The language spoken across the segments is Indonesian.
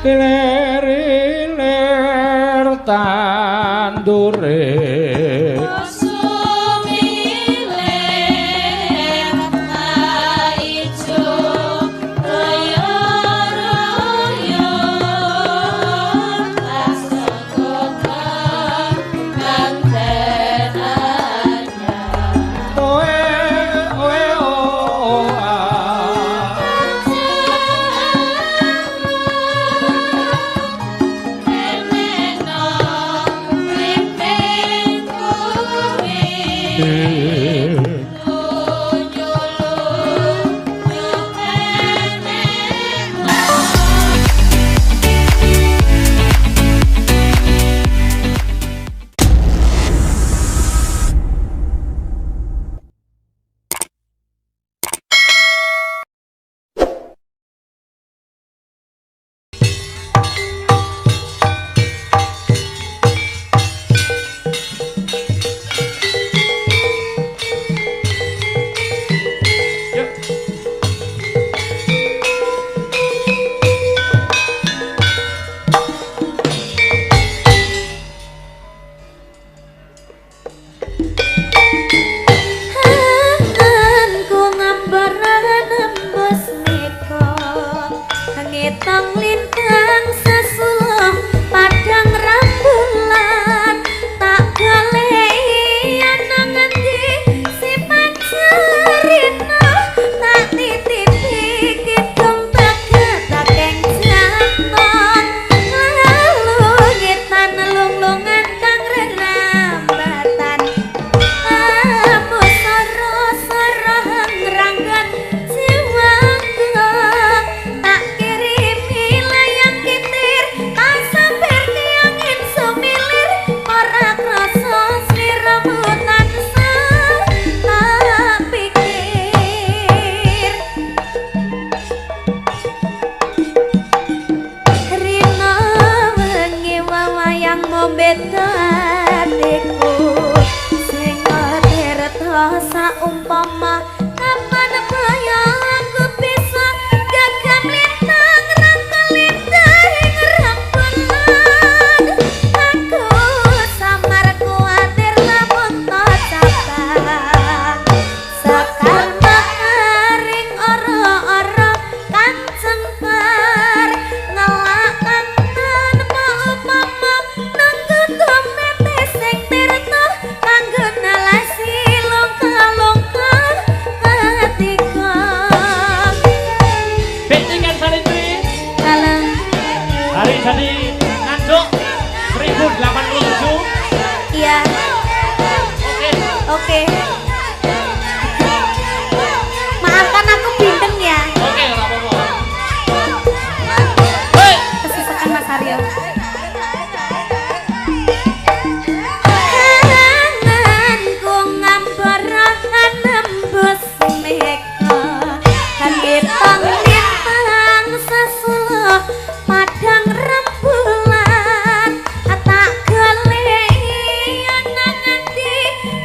Lir tandure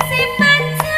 si panca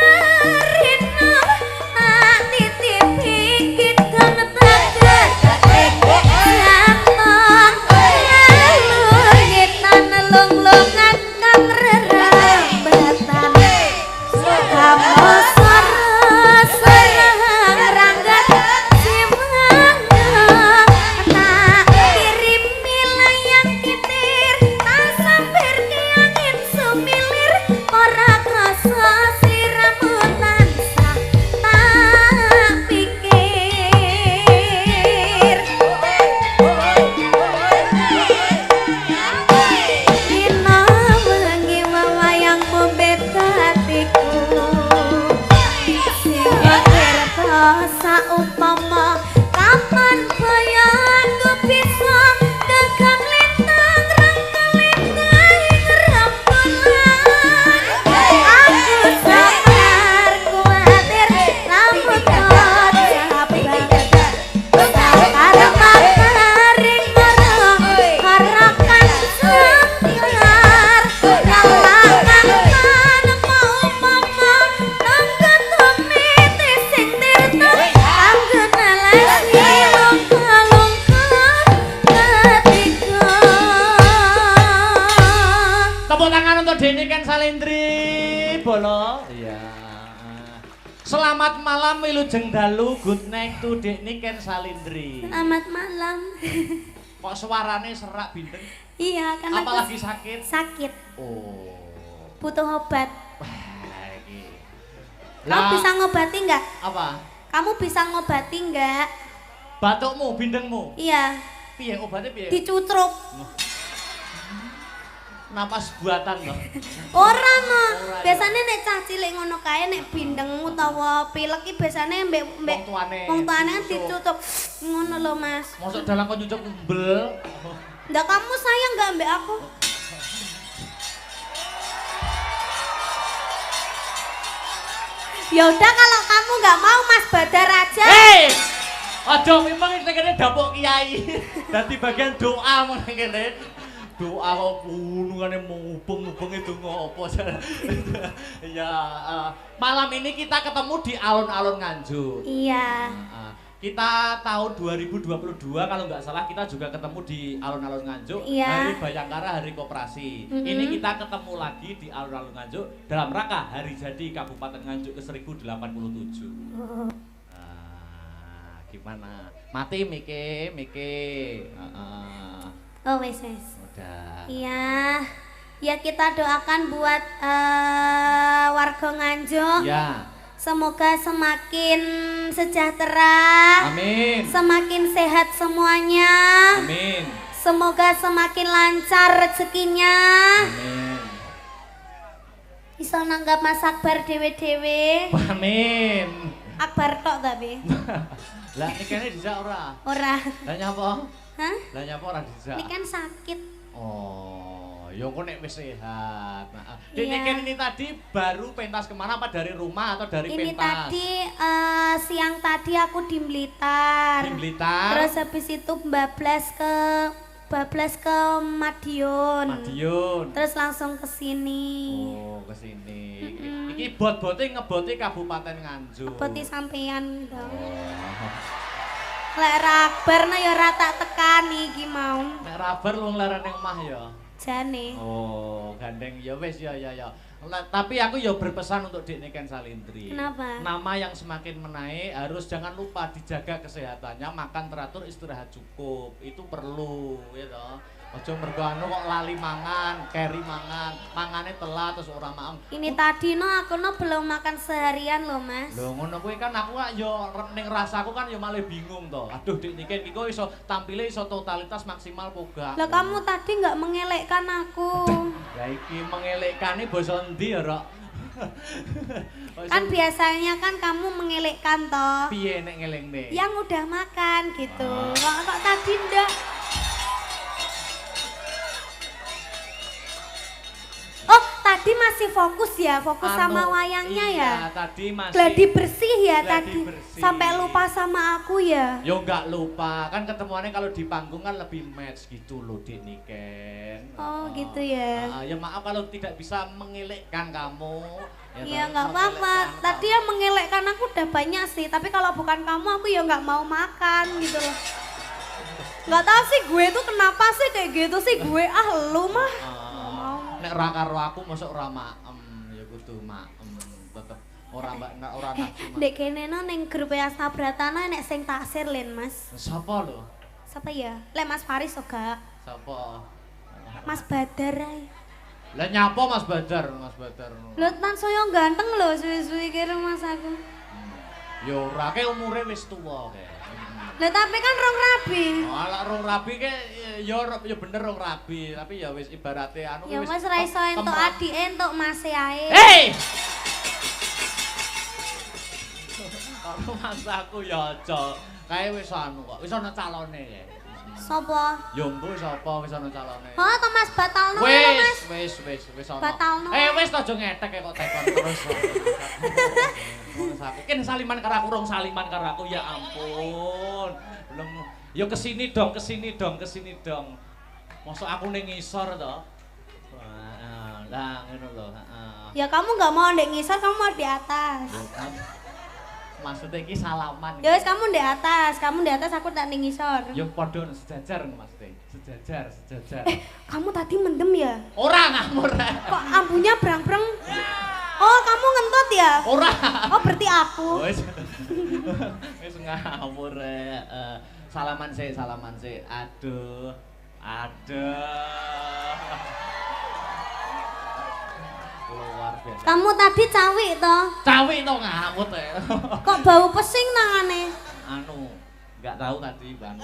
Dene kan Salendri, Bolo. Iya. Selamat malam Wilujeng Dalu, good night to Dekne Ken Salindri. Selamat malam. Kok suarane serak bintang? Iya, kan apa aku lagi sakit? Sakit. Oh. Butuh obat. Wah, iki. Kamu bisa ngobati enggak? Apa? Kamu bisa ngobati enggak? Batukmu, bindengmu? Iya. Piye obatnya piye? Dicutruk. Napas buatan loh. Ora no. Biasanya nek cah cilik ngono kae nek bindeng utawa pilek iki biasane mbek wong tuane kan dicutruk ngono lho Mas. Mosok dalang kok nyucuk umbel. Ndak kamu sayang enggak mbek aku? Ya udah kalau kamu nggak mau Mas Badar aja. Hei, aja memang ini kene dapuk kiai. Dadi bagian doa meneh kene. Doa kok punungane mubeng-mubeng itu ngopo. Ya, malam ini kita ketemu di alun-alun Nganjuk. Iya. Kita tahun 2022 kalau nggak salah kita juga ketemu di alun-alun Nganjuk, iya. Hari Bayangkara, Hari Koperasi. Ini kita ketemu lagi di alun-alun Nganjuk dalam rangka hari jadi Kabupaten Nganjuk ke 1087. Gimana? Mati Mike. Oh wes. Udah. Iya. Ya kita doakan buat warga Nganjuk. Ya. Semoga semakin sejahtera. Amin. Semakin sehat semuanya. Amin. Semoga semakin lancar rezekinya. Amin. Bisa nanggap Mas Akbar dewe-dewe. Amin. Akbar tok tapi. Lah nikane dijak ora? Ora. Lah nyapa? Hah? Lah nyapa ora dijak? Ini kan sakit. Oh, ya kok nek wis sehat. Nah, Iya. Ken ini tadi baru pentas kemana apa dari rumah atau dari Ini pentas? tadi siang tadi aku di Blitar. Di Blitar. Terus habis itu bablas ke Madiun. Terus langsung ke sini. Oh, ke sini. Iki bot-bote ngebote Kabupaten Nganjuk. Ngeboti sampean dong. Oh. Lek Akbar na ya ora tak tekani iki mau. Nek rabar lu nglarane omah ya. Jane. Oh, gandeng ya wis ya. Tapi aku ya berpesan untuk Dekne Ken Salindri. Kenapa? Nama yang semakin menaik harus jangan lupa dijaga kesehatannya, makan teratur, istirahat cukup. Itu perlu, ya toh. Aja mergo anu kok lali mangan, keri mangan, mangane telat terus ora maem. Ini tadi aku belum makan seharian loh Mas. Lho ngono kuwi kan aku ya ning rasaku kan ya malah bingung to. Aduh Dekne Ken iki kok iso tampile iso totalitas maksimal poga. Lah kamu tadi nggak mengelekkan aku. Lah iki mengelekane basa endi ya, Rok? Kan biasanya kan kamu mengelekkan toh. Piye nek ngelingne? Yang udah makan gitu. Kok tadi ndak? Oh, tadi masih fokus ya, sama wayangnya ya. Iya, tadi masih. Gladi bersih ya gladi tadi. Bersih. Sampai lupa sama aku ya. Yo enggak lupa, kan ketemuannya kalau di panggung kan lebih match gitu loh Dekne Ken. Oh, gitu ya. Ya maaf kalau tidak bisa mengelekkan kamu. Iya nggak apa-apa. Tadi yang mengelekkan aku udah banyak sih, tapi kalau bukan kamu aku ya nggak mau makan gitu loh. Nggak tahu sih gue tuh kenapa sih kayak gitu sih gue lu mah. Nek ra karo aku mosok ora maem ya kudu maem tetep ora nafsu. Ndek kene no ning grup Asta Bratana nek sing taksir Len Mas. Sapa lho? Siapa ya? Lek Mas Faris ora. Sapa? Mas Badar ae. Lah nyapa Mas Badar? Lho tansaya ganteng lho suwi-suwi kira Mas aku. Ya ora ke umure wis tuwa ke. Lah tapi kan rong rabi. Oh, ala rong rabi ke ya bener rong rabi, tapi ya wis ibarate anu ya wis ra iso entuk adike entuk mase ae. Hei! Karo mas aku ya aja. Kae wis anu kok, wis ana calone ya. Sopo? Ya mbuh sapa wis ana calone. Oh, to Mas Batalno lho Mas. Wis ana. Batalno. Wis aja ngetek kok tekon terus. Ken saliman karo aku, rong saliman karo aku, ya ampun. Belum. Ya kesini dong. Mosok aku ning ngisor to. Lah ngono lho, heeh. Ya kamu nggak mau ndek ngisor, kamu mau di atas. Maksudnya iki salaman. Ya wis kamu di atas, aku tak ning ngisor. Ya padha sejajar maksudnya. Sejajar. Kamu tadi mendem ya? Ora ngamur. Kok ambunya brang-brang? Oh, kamu ngentut ya? Ora. Oh, berarti aku. Wis. Wis ngawur. Salaman sih. Aduh. Luar biasa. Kamu tadi cawik toh? Cawik to ngamut ya. Kok bau pesing nangane? Anu, enggak tahu tadi Bang.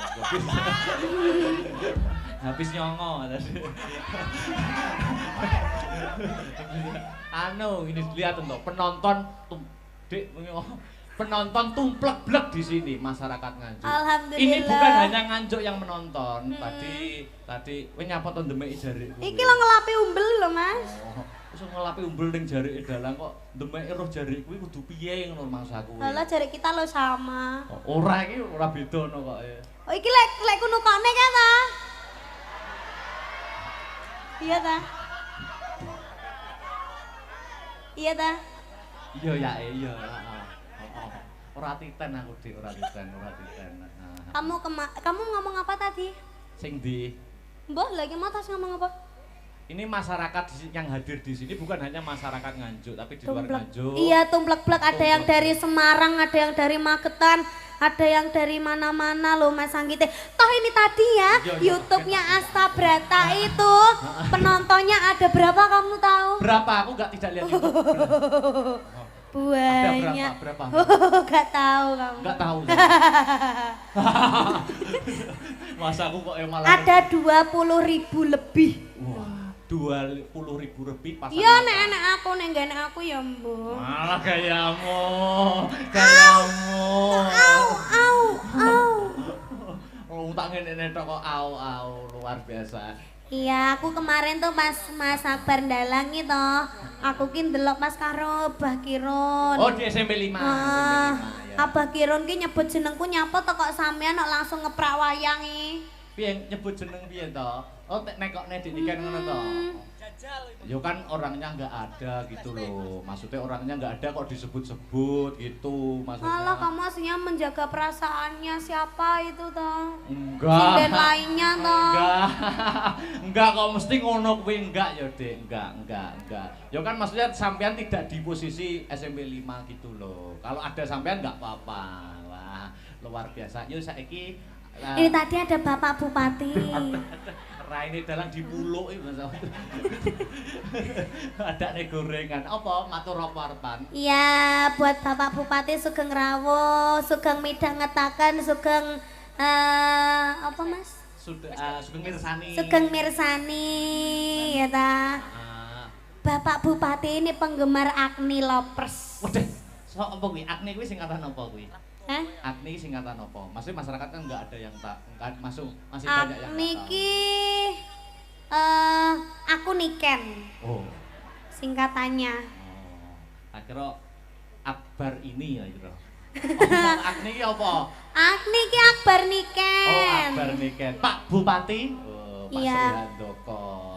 Habis nyongo tadi. Anu, ini lihat tuh penonton penonton tumplek-blek di sini masyarakat Nganjuk. Alhamdulillah. Ini bukan hanya Nganjuk yang menonton. Tadi kowe nyapa to ndemek jarikku. Iki lo ngelapi umbel lho, Mas. Oh, wis ngelapi umbel ning jarike dalang kok ndemek roh jarik kuwi kudu piye ngono maksudku. Lah jarik kita lo sama. Ora iki ora bedono kok. Oh iki lek kuno kone kan ta? Iya ta? Iya ta? Iya ya, iya. Ora titen aku Dik, ora titen. Kamu ngomong apa tadi? Sing ndi? Mbah lagi mau tas ngomong apa? Ini masyarakat yang hadir di sini bukan hanya masyarakat Nganjuk, tapi di luar Nganjuk. Iya, tumplek-plek ada yang dari Semarang, ada yang dari Magetan, ada yang dari mana-mana loh Mas Anggite. Toh ini tadi ya, YouTube-nya Asta Brata itu penontonnya ada berapa kamu tahu? Berapa? Aku tidak lihat YouTube. Banyak. Ada berapa? Gak tahu kamu. Gak tahu. Masa aku kok malah ada 20.000 lebih. Wah, 20.000 lebih pas. Iya nek aku nek aku ya mbok. Malah gayamu. Oh, tak ngene tok kok au luar biasa. Iya, aku kemarin tuh pas Mas Akbar ndalang itu, aku ki ndelok pas karo Abah Kirun. Oh, di SMP 5. Ya. Ya. Abah Kirun ki nyebut jenengku nyapa to kok sampean kok langsung ngeprak wayang iki. Piye nyebut jeneng piye to? Oh, nek kok nek didikan ngono to. Ya kan orangnya nggak ada gitu loh. Maksudnya orangnya nggak ada kok disebut-sebut gitu maksudnya. Malah kamu aslinya menjaga perasaannya siapa itu toh? Enggak. Dan lainnya toh. Enggak kok mesti ngono kuwi enggak ya, Dek. Enggak. Ya kan maksudnya sampean tidak di posisi SMP 5 gitu loh. Kalau ada sampean enggak apa-apa. Wah, luar biasa. Yo saiki ini tadi ada Bapak Bupati. Raine dalang dipuluk iki Mas. Ada nih gorengan. Apa matur apa arepan? Iya, buat Bapak Bupati Sugeng Rawuh, Sugeng midhangetaken, Sugeng apa Mas? Sugeng Mirsani. Sugeng Mirsani ya ta. Bapak Bupati ini penggemar Agni Lovers. Waduh, sok apa kuwi? Agni kuwi singkatan apa kuwi? Hah? Agni singkatan apa? Maksudnya masyarakat kan nggak ada yang tak masuk masih banyak yang Agni tahu. ki aku Niken. Oh. Singkatannya. Oh. Akhirnya Akbar ini ya kira. Oh, Agni ki apa? Agni ki Akbar Niken. Oh, Akbar Niken. Pak Bupati. Oh, Pak Iya. Srihandoko.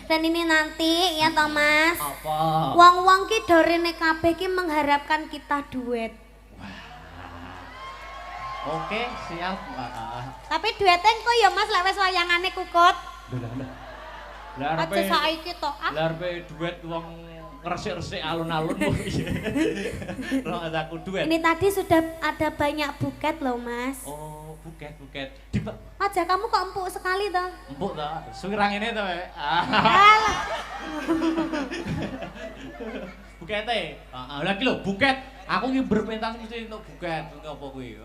Dan ini nanti ya Thomas. Apa? Wong-wong ki dorene kabeh ki mengharapkan kita duet. Oke, siap. Tapi duetnya kok ya Mas lek wis wayangane kukut. Lah Aja saiki tok. Lah duet wong ngresik-resik alun-alun kok piye. Ora aku duet. Ini tadi sudah ada banyak buket loh Mas. Oh, buket. Aja kamu kok empuk sekali toh. Empuk ta? Suwirang ini to, Pak. Alah. Bukete. Heeh, lagi lho buket. Aku ki berpentas mesti untuk buket. Apa kuwi?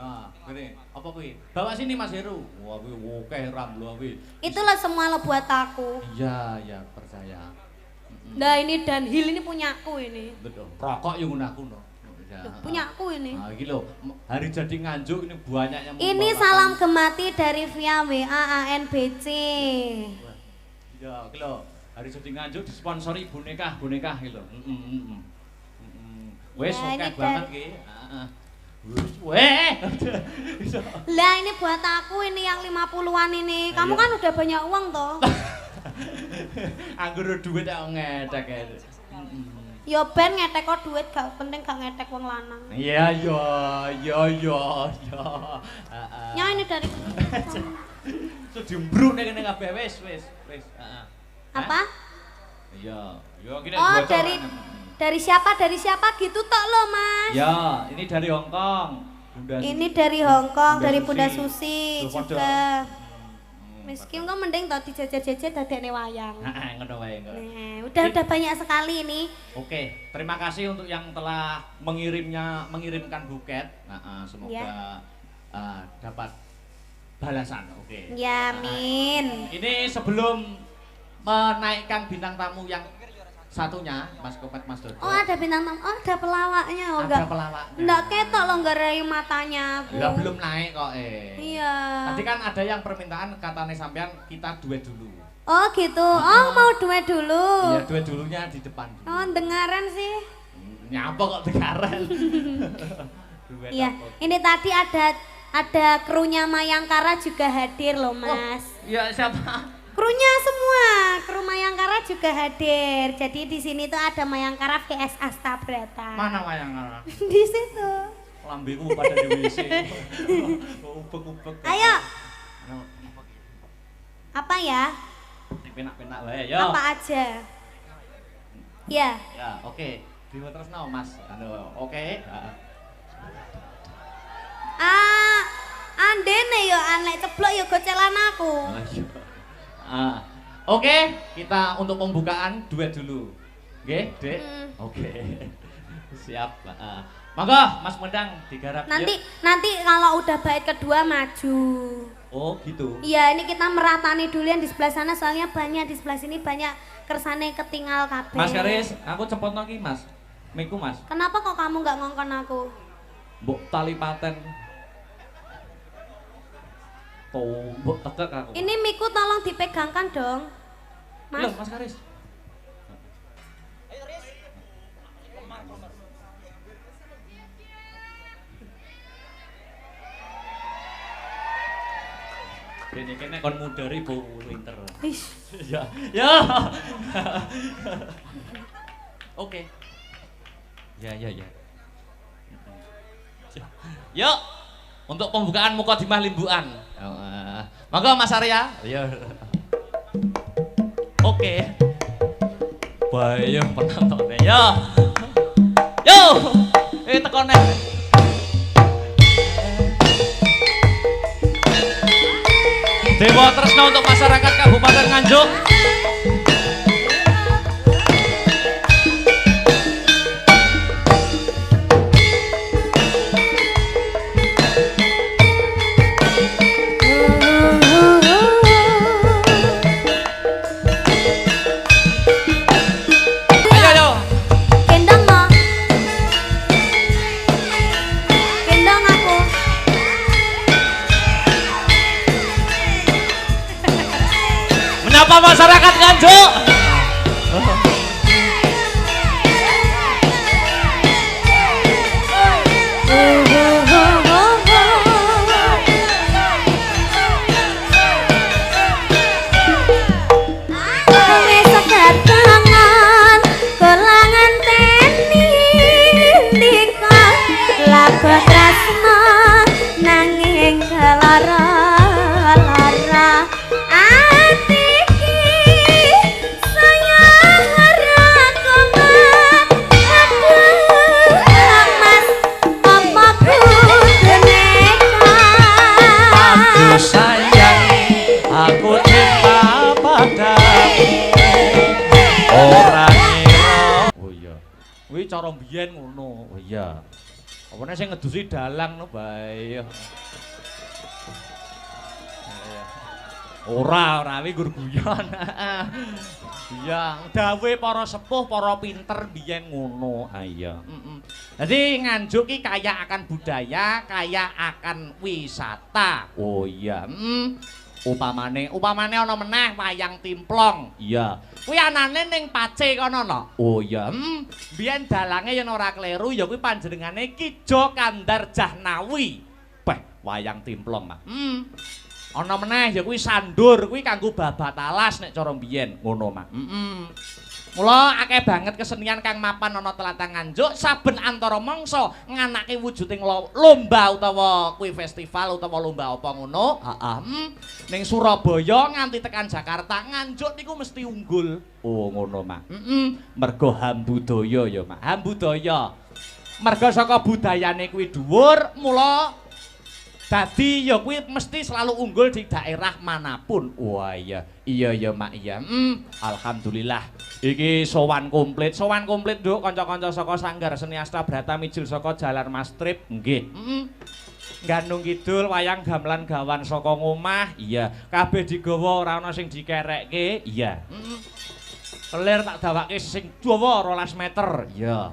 Ngene. Apa kuwi? Bawa sini Mas Heru. Wah, kuwi akeh ram lho kuwi. Itulah semua lo buat aku. Iya, percaya. Nah ini Dunhill ini punyaku ini. Betul. Rokok yo ngono aku no. Punyaku ini. Nah, iki lho, hari jadi Nganjuk ini banyak yang Ini salam gemati dari via WA ANBC. Ya, iki lho, hari jadi Nganjuk disponsori boneka iki lho. Wes Ya, oke ini banget ki. Heeh. Weh. Lah ini buat aku ini yang 50-an ini. Kamu kan udah banyak uang toh. Anggur duit kok ngedek. Ya ben ngetek kok duit gak penting gak ngetek wong lanang. Iya, iya. Ya ini dari So dimbruk nek kene kabeh wis. Heeh. apa? Iya, gini Oh, bocor. dari siapa gitu tok lo, Mas. Ya, ini dari Hong Kong. Bunda Ini dari Hong Kong, Bunda dari Susi. Bunda Susi Loh, padha. juga. Miskin kok mending tau dijejer-jejer dadekne wayang. Heeh, ngono wae kok. Nah, udah banyak sekali ini. Oke, terima kasih untuk yang telah mengirimkan buket. Semoga Ya. dapat balasan. Oke. Ya, amin. Ini sebelum menaikkan bintang tamu yang satunya, Mas Kopet, Mas Dodo. Oh, ada bintang tamu. Oh, ada pelawaknya. Oh, Ada pelawaknya. enggak ketok lo enggak rayu matanya aku. Lah belum naik kok Iya. Tadi kan ada yang permintaan katanya sampean kita duet dulu. Oh, gitu. Oh, mau duet dulu. Iya, duet dulunya di depan dulu. Oh, dengaran sih. Nyapa kok dengaran. Duet Iya, apa? ini tadi ada krunya Mayangkara juga hadir loh, Mas. Iya, siapa? Krunya semua, kru Mayangkara juga hadir. Jadi di sini tuh ada Mayangkara VS Astabrata. Mana wayang? Di situ. Lambeku pada di WC. Upek-upek. Ayo. Apa ya? Penak-penak wae, yo. Apa aja? Ya. Ya, oke. Terusno, Mas. Oke. Andene yo anek ceblok yo gocelan aku. Oke, kita untuk pembukaan duet dulu. Oke, Dek? Oke. Siap. Monggo, Mas Medang digarap. Nanti kalau udah bait kedua maju. Oh, gitu. Iya, ini kita meratani dulu yang di sebelah sana soalnya banyak di sebelah sini banyak kersane ketinggal kabeh. Mas Karis, aku cepotno ki, Mas. Miku, Mas. Kenapa kok kamu nggak ngongkon aku? Mbok tali paten. Mbok tekek aku. Ini miku tolong dipegangkan dong. Mas. Loh, Mas Karis. Ini kene kon mudari bu winter. Ish. Ya. Ya. Oke. Ya. Yuk, untuk pembukaan Mukadimah Limbuan. Monggo Mas Arya. Ya. Oke. Bayo penontonnya. Ya. Yo. Tekone. Dewa Tresna untuk masyarakat Kabupaten Nganjuk. Ayo. Gendong no. Gendong aku. Menyapa masyarakat Nganjuk. Wis kedatangan kelangan teni ndika lagu tresna nanging kelara ati iki saya ora komat aduh mas apa kudune Aduh sayang, aku cinta padamu. Ora ngira. Oh iya. Kuwi cara mbiyen ngono. Oh iya. Apane sing ngedusi dalang no bae. Ora wi gur guyon. Iya, dawuhe para sepuh, para pinter biyen ngono. Ah iya. Jadi Nganjuk ki kaya akan budaya, kaya akan wisata. Oh iya. Upamane ana meneh wayang timplong. Iya. Kuwi anane ning Pace kono no. Oh iya. Biyen dalange yen ora kleru ya kuwi panjenengane Ki Jokandar Jahnawi. Beh, wayang timplong, Mak. Ana meneh ya kuwi sandur kuwi kanggo babat alas nek cara mbiyen ngono, Mak. Mula akeh banget kesenian kang mapan ana tlatah Nganjuk saben antara mangsa nganake wujuding lomba utawa kuwi festival utawa lomba apa ngono. Heeh. Ning Surabaya nganti tekan Jakarta Nganjuk niku mesti unggul. Oh ngono, Mak. Mergo hambudaya ya, Mak. Hambudaya. Mergo saka budayane kuwi dhuwur, mula dadi ya kuwi mesti selalu unggul di daerah manapun. Wah iya, iya Mak iya. Alhamdulillah. Iki sowan komplit Nduk kanca-kanca saka Sanggar Seni Asta Brata mijil saka Jalan Mastrip. Nggih. Gandung Kidul wayang gamelan gawan saka ngomah. Iya, kabeh digawa ora ana sing dikerekke. Iya. Kelir tak dawake sing dawa 12 meter. Iya.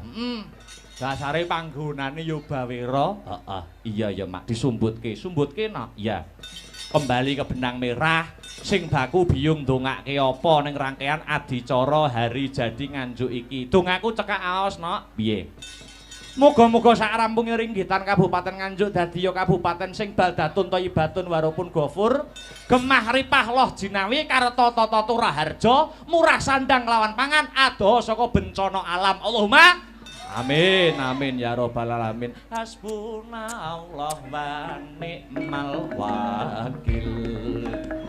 Dasare panggonane ya Bawira. Heeh. Iya ya Mak, disumbutke. Sumbutke no. Iya. Kembali ke benang merah sing baku biyung ndongake apa ning rangkaian adicara hari jadi Nganjuk iki. Dongaku cekak aos no. Piye? Muga-muga sak rampunge ringgitan Kabupaten Nganjuk dadi ya kabupaten sing baldatun thayyibatun warupun ghafur. Gemah ripah loh jinawi kareta tata turaharja, murah sandang lawan pangan, adoh saka bencana alam. Allahumma amin amin ya robbal alamin. Hasbunallah wa ni'mal wakil.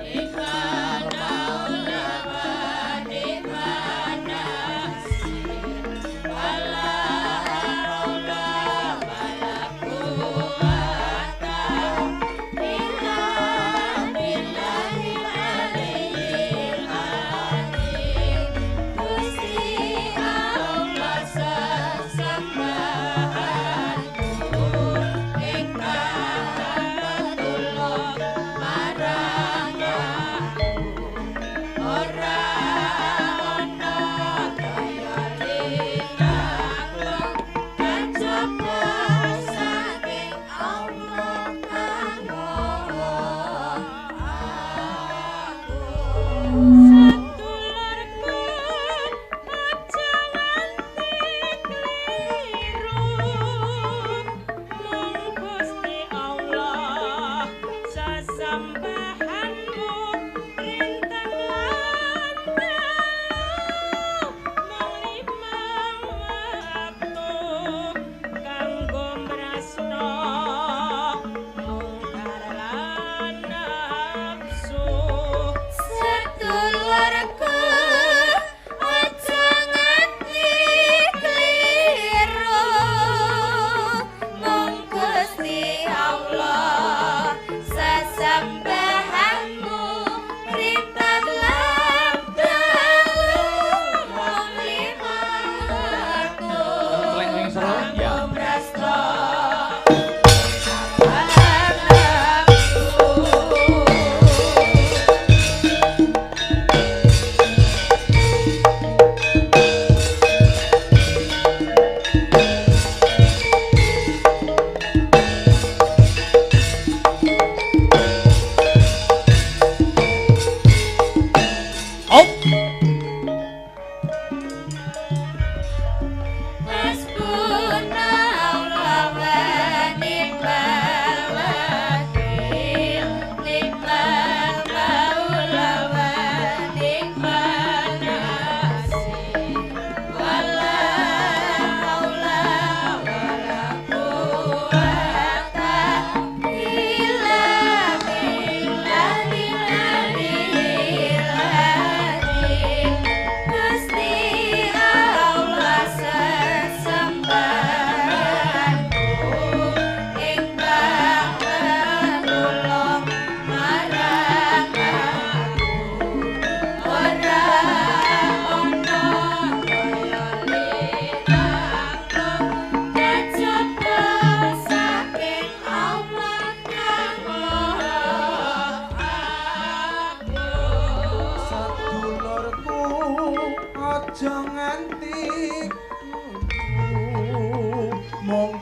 Ni'mal maula wa ni'man nasir. Wala haula wala quwwata illa billahil aliyyil azim. Gusti Allah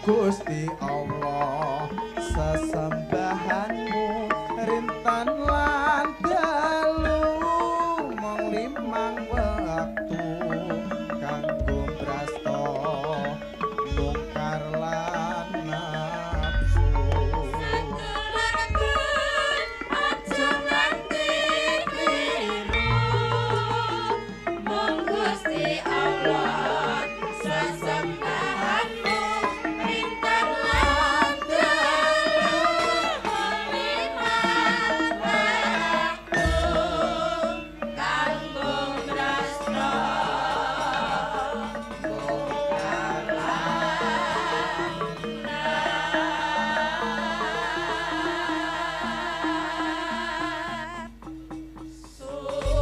Gusti Allah sesembahanmu rintan lan dalu mong limang waktu kanggo brasta bongkar lan nafsu Sakularku aja nganti kliru mong Gusti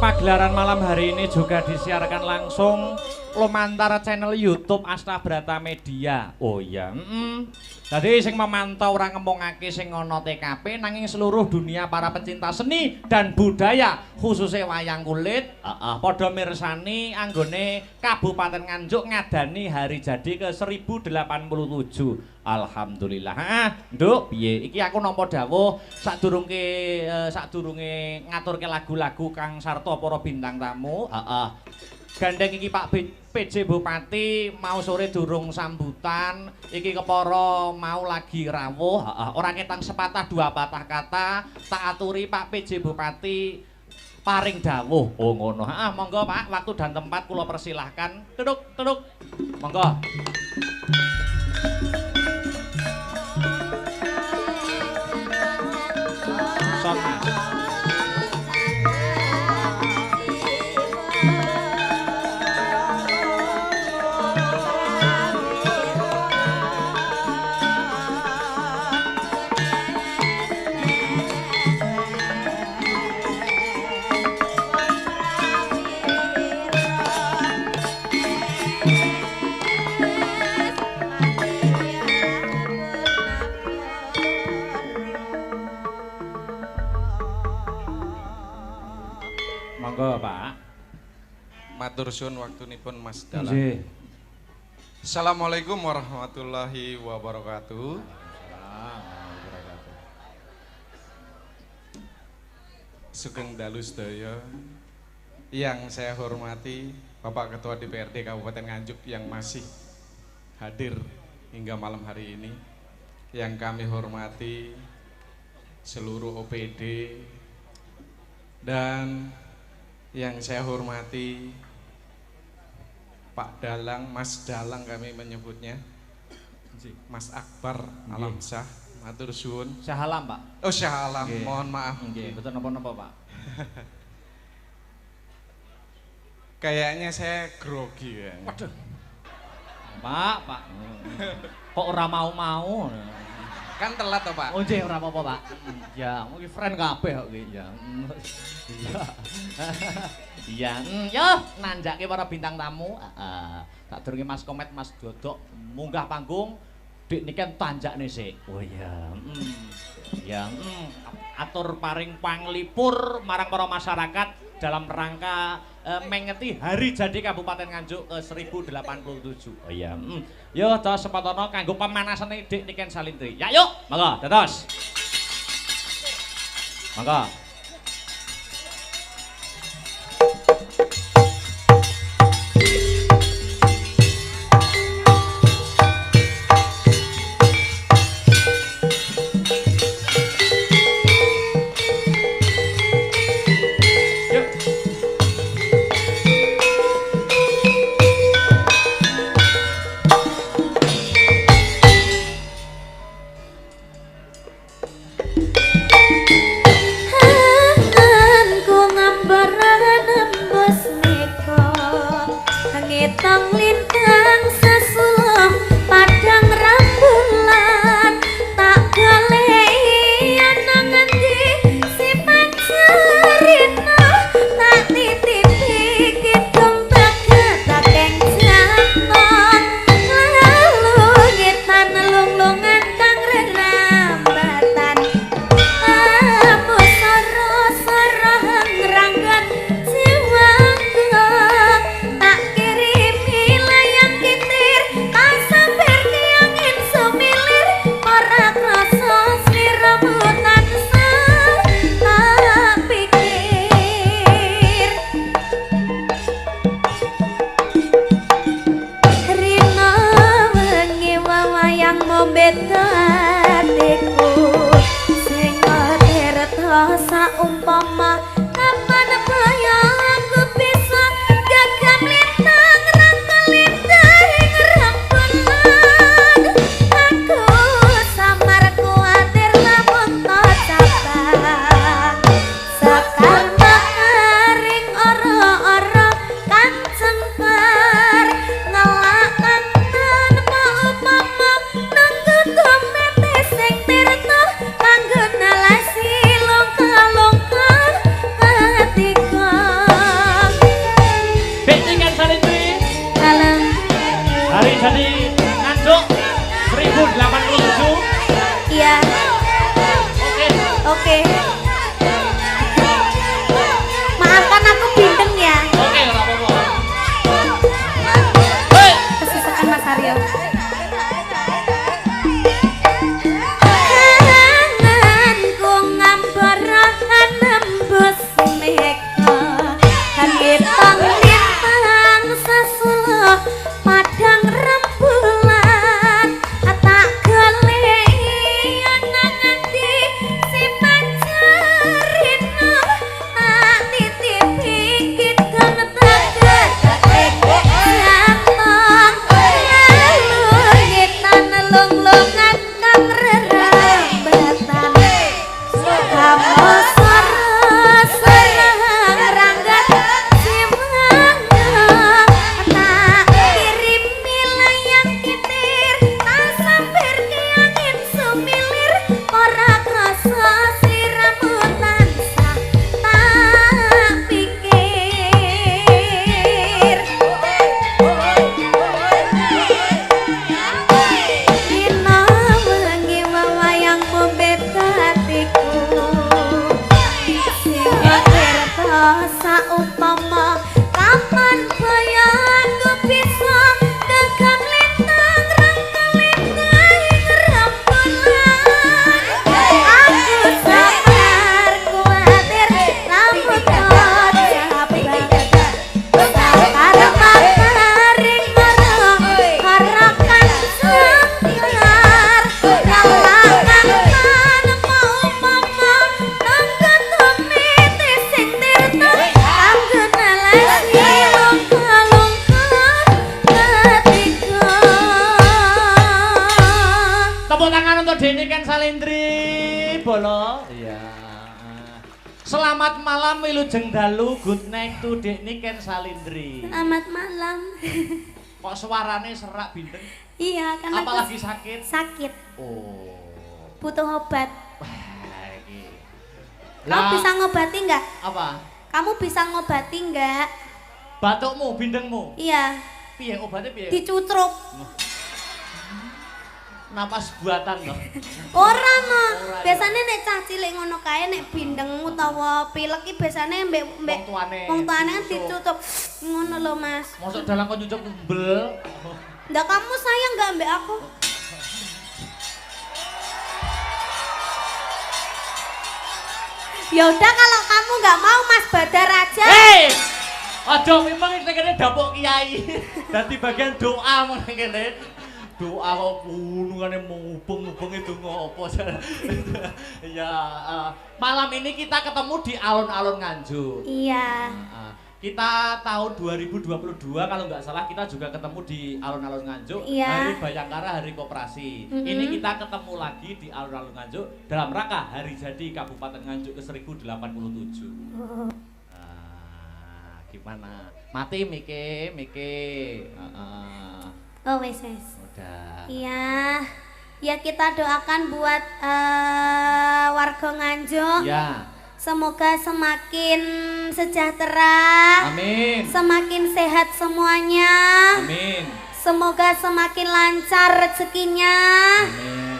Pagelaran malam hari ini juga disiarkan langsung lumantar channel YouTube Astabrata Media. Oh iya, Jadi sing memantau ora ngomongake sing ana TKP nanging seluruh dunia para pecinta seni dan budaya khususnya wayang kulit padha mirsani anggone Kabupaten Nganjuk ngadani hari jadi ke 1087. Alhamdulillah. Nduk, piye? Iki aku nampa dawuh sadurunge ngaturke lagu-lagu kang sarta para bintang tamu. Gandeng iki Pak PJ Bupati mau sore durung sambutan. Iki kepara mau lagi rawuh. Ora ketang sepatah dua patah kata. Tak aturi Pak PJ Bupati paring dawuh. Oh ngono. Monggo Pak, waktu dan tempat kula persilahkan. Duduk. Monggo. Son Mas. Monggo Pak. Matur suwun waktunipun Mas Dalang. Nggih. Assalamualaikum warahmatullahi wabarakatuh. Sugeng dalu sedaya. Yang saya hormati Bapak Ketua DPRD Kabupaten Nganjuk yang masih hadir hingga malam hari ini. Yang kami hormati seluruh OPD dan yang saya hormati Pak Dalang, Mas Dalang kami menyebutnya, Mas Akbar Alamsyah, matur suwun. Syahalam Pak. Oh Syahalam, Nggih. mohon maaf. Nggih, betul napa-napa Pak. Kayaknya saya grogi ya. Waduh. Pak. Kok ora mau-mau? Kan telat toh Pak. Oh nggih ora apa-apa Pak. Ya, iki friend kabeh kok iki ya. Iya. Iya, yo nanjake para bintang tamu. Tak durunge Mas Komet, Mas Dodok munggah panggung. Dik niken tanjakne sik. Oh iya. Ya, atur paring panglipur marang para masyarakat dalam rangka mengeti hari jadi Kabupaten Nganjuk ke 1087. Oh iya. Yo dos sempatana kanggo pemanasane Dik niken Salintri. Ya yuk, monggo dados. Monggo. Ah jadi Nganjuk 1087. Iya. Oke. Oke. Maafkan aku bindeng ya. Oke, ora apa-apa. Hei. Kesusahan Mas Aryo. Anganku ngambarakan nembus meka Kangetang lintang sasulo padang rembulan tak geleng nganti si pancerino tak titipi kidang teget jantong lungitan lung-lungan kang rerambatan kamu serang ranggat simana tak kirimi layang kitir tak sampir ki angin sumilir ora krasa siramu tansah tak pikir dina wengi wayang membeta hatiku sing kerta saumpama kapan bayangku bisa dagang lintang rangkelintang rembulan aku sabar kuatir rambut sabar makaring marang harakan sangkar kalangan mau mama nangga tumiti sing tirta anggena lesi longka-longka ketika Tepuk tangan untuk Deni Ken Salindri, Bolo. Iya. Selamat malam Wilujeng Dalu, good night to Deni Ken Salindri. Selamat malam. Kok suarane serak bintang? Iya, karena aku Apalagi sakit? sakit, Oh. butuh obat. Wah, iki. Kamu bisa ngobati nggak? Apa? Kamu bisa ngobati nggak? Batukmu, bindengmu. Iya, Piye obatnya piye? dicutruk. Napas buatan loh. Ora no. Ora, Biasanya nek cah cilik ngono kae nek bindeng utawa pilek iki biasane mbek Wong tuane. wong tuane kan Dicucuk. dicucuk. Ngono lho, Mas. Masuk dalam kau nyucuk umbel. Ndak kamu sayang nggak mbek aku? Ya udah kalau kamu nggak mau Mas Badar aja. Hei! Aja memang ini kene dapuk kiai. Dadi bagian doa meneh kene. Doa kok gunungane mubeng-mubeng itu ngopo. Ya, malam ini kita ketemu di alun-alun Nganjuk. Iya. Kita tahun 2022 kalau nggak salah kita juga ketemu di alun-alun Nganjuk, Iya. Hari Bayangkara, Hari Koperasi. Ini kita ketemu lagi di alun-alun Nganjuk dalam rangka hari jadi Kabupaten Nganjuk ke 1087. Gimana? Mati Mike. Oh wes wes. Udah. Iya. Ya kita doakan buat warga Nganjuk. Ya. Semoga semakin sejahtera. Amin. Semakin sehat semuanya. Amin. Semoga semakin lancar rezekinya. Amin.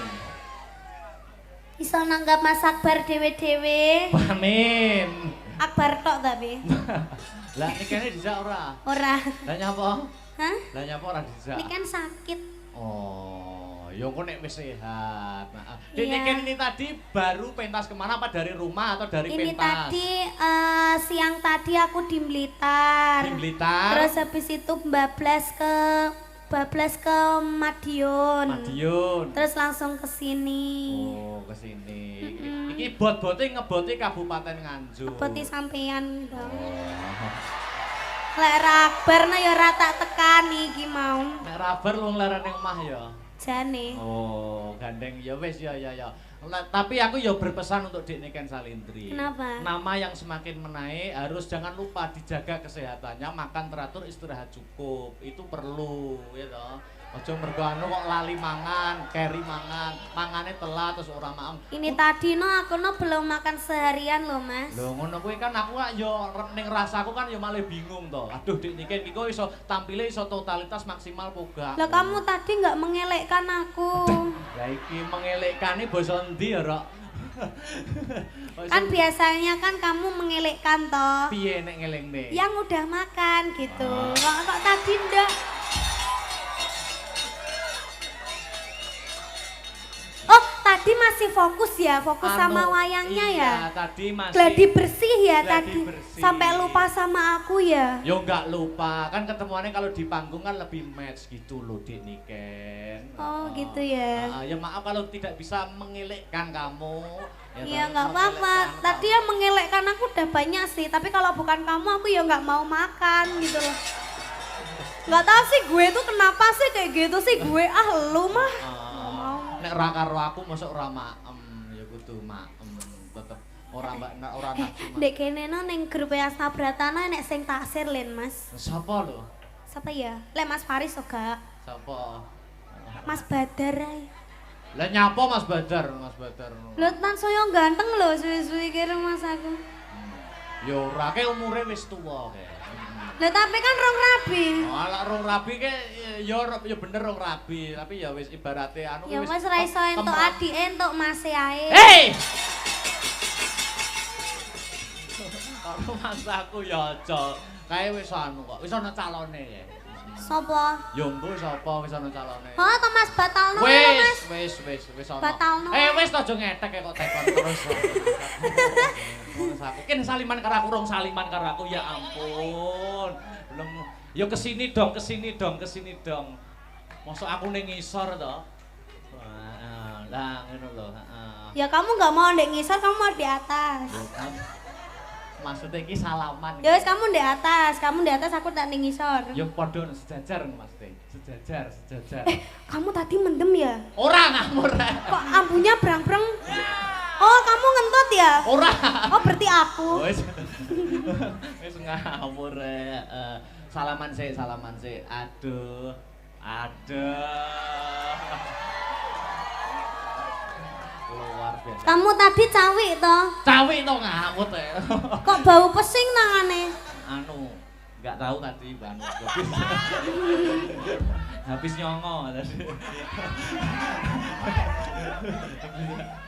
Bisa nanggap Mas Akbar dewe-dewe. Amin. Akbar tok tapi. Lah nikahnya dijak ora? Ora. Lah nyapa? Hah? Lah nyapa ora dijak? Ini kan sakit. Oh, ya kok nek wis sehat. Nah, Iya. Ken ini tadi baru pentas kemana apa dari rumah atau dari Ini pentas? tadi siang tadi aku di Blitar. Di Blitar. Terus habis itu bablas ke Madiun. Madiun. Terus langsung ke sini. Oh, ke sini. Iki bot-bote ngeboti Kabupaten Nganjuk. Peti sampean Bang. Oh. Lek Akbar nah ya ora tak tekani iki mau. Nek rabar lu nglarane omah ya. Jane. Oh, gandeng ya wis ya. Tapi aku ya berpesan untuk Dik Niken Salindri. Kenapa? Nama yang semakin menaik harus jangan lupa dijaga kesehatannya, makan teratur, istirahat cukup. Itu perlu ya toh. Aja mergo anu kok lali mangan, keri mangan, mangane telat terus ora maem. Ini tadi no aku no belum makan seharian loh mas. Lho ngono kuwi kan aku kan yo ning rasaku kan yo malah bingung to. Aduh Dik Niken iki kok iso tampile iso totalitas maksimal po gak. Lah kamu tadi nggak mengelekkan aku. Ya iki mengelekane basa endi ya, Rok? Kan biasanya kan kamu mengelekkan toh. Piye nek ngelingne? Yang udah makan gitu. Kok tadi ndak? Oh, tadi masih fokus ya, fokus sama wayangnya ya. Iya, tadi masih Gladi bersih ya gladi tadi. bersih. Sampai lupa sama aku ya. Yo enggak lupa, kan ketemuannya kalau di panggung kan lebih match gitu loh Dik Niken. Oh, gitu ya. Ya maaf kalau tidak bisa mengelekkan kamu. Iya toh, nggak apa-apa. mengelekkan Tadi yang mengelekkan aku udah banyak sih. Tapi kalau bukan kamu aku ya nggak mau makan gitu loh. Nggak tahu sih gue tuh kenapa sih kayak gitu sih gue lu mah. Nggak mau. Nek ra karo aku mosok ora maem ya kudu maem tetep ora ora nafsu. Dek kene no ning grup Asta Pratana nek sing taksir Len Mas. Sapa lho? Siapa ya? Le Mas Faris oga. Sapa? Mas Badar ae. Lah nyapa Mas Badar, Mas Badar. Lho tan saya ganteng lho suwi-suwi kira Mas aku. Ya ora ke umure wis tuwa ke. Lah tapi kan rong rabi. Alah rong rabi ke ya bener rong rabi, tapi ya wis ibarate anu Ya wis ra iso entuk adike entuk mase ae. Hei! Karo mas aku ya aja. Kae wis anu kok, wis ana calone ya. Sopo? Ya engko sapa wis ana calone. Oh, to Mas batalno ya Mas. Wis ana. Batalno. Wis aja ngetek kok tekon terus. Mas aku ken saliman karo aku rong saliman karo aku ya ampun. Belum ya kesini dong. Mosok aku ning ngisor to. Lah ngono lho, heeh. Ya kamu nggak mau ndek ngisor, kamu mau di atas. Maksudnya iki salaman. Ya wis kamu di atas, aku tak ning ngisor. Ya padha sejajar Mas Teh. Sejajar. Kamu tadi mendem ya? Ora ngamur. Kok ampunya brang-brang? Oh, kamu ngentut ya? Ora. Oh, berarti aku. Wis ngawur salaman sik. Aduh. Luar biasa. Kamu tadi cawik toh? Cawik to ngamut Kok bau pesing tangane? Anu, enggak tahu tadi Bang. Habis nyongo tadi.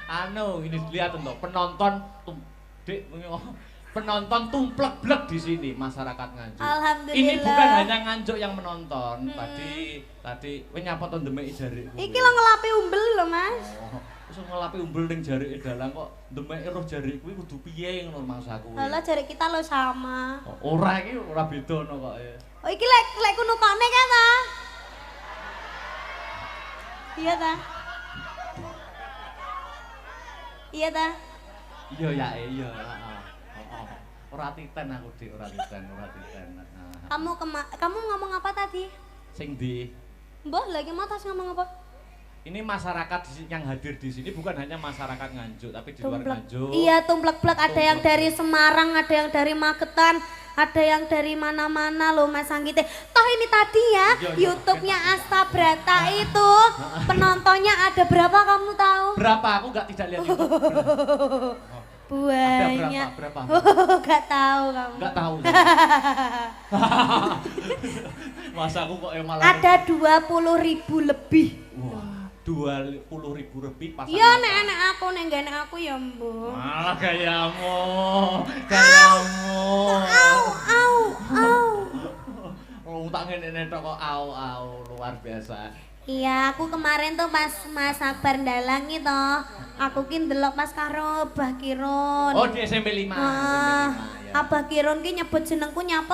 Anu, ini lihat tuh penonton penonton tumplek-blek di sini masyarakat Nganjuk. Alhamdulillah. Ini bukan hanya Nganjuk yang menonton. Tadi kowe nyapa to ndemeki jariku. Iki lo ngelapi umbel lho, Mas. Wis ngelapi umbel ning jarike dalang kok ndemeki roh jarik kuwi kudu piye ngono maksudku. Lah jari kita lo sama. Ora iki ora bedono kok. Oh iki lek kunukane kan ta? Iya ta? Iya ta? Iya ya, iya. Ora titen aku Dik, ora titen. Kamu ngomong apa tadi? Sing ndi? Mbah lagi mau tas ngomong apa? Ini masyarakat yang hadir di sini bukan hanya masyarakat Nganjuk, tapi di luar Nganjuk. Iya, tumplek-plek ada yang dari Semarang, ada yang dari Magetan, ada yang dari mana-mana loh Mas Anggite. Toh ini tadi ya, YouTube-nya Asta Brata itu penontonnya ada berapa kamu tahu? Berapa? Aku tidak lihat YouTube. Banyak. Ada berapa? Gak tahu kamu. Enggak tahu. Masa aku kok malah Ada 20.000 lebih. Wah, 20.000 lebih pasang. Iya nek aku nek gak nek aku ya mbok. Malah gayamu. Au. Oh, tak ngene tok kok au luar biasa. Iya, aku kemarin tuh pas Mas Akbar ndalang itu, aku ki ndelok pas karo Abah Kirun. Oh, di SMP 5. Abah Kirun ki nyebut jenengku nyapa